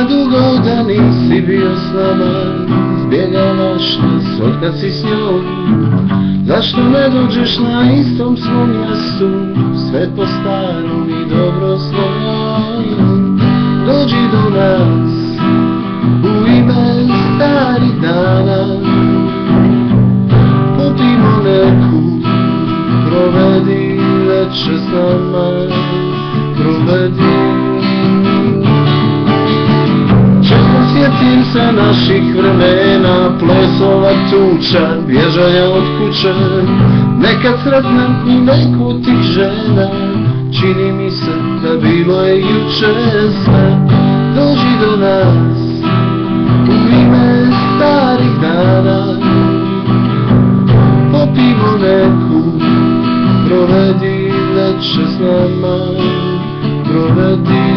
dugo da nisi bio s nama, izbjegavaš nas otkad si s njom. Zašto ne dođeš na istom svom mjestu, sve po starom i dobro svom. Dođi do nas u ime starih dana, popimo neku, provedi večer s nama, provedi. Sjetim se naših vremena, plesova tuča, bježanja od kuće. Nekad sretnem i neku od tih žena, čini mi se da bilo je juče sve. Dođi do nas u ime starih dana, popimo neku, provedi večer s nama, provedi.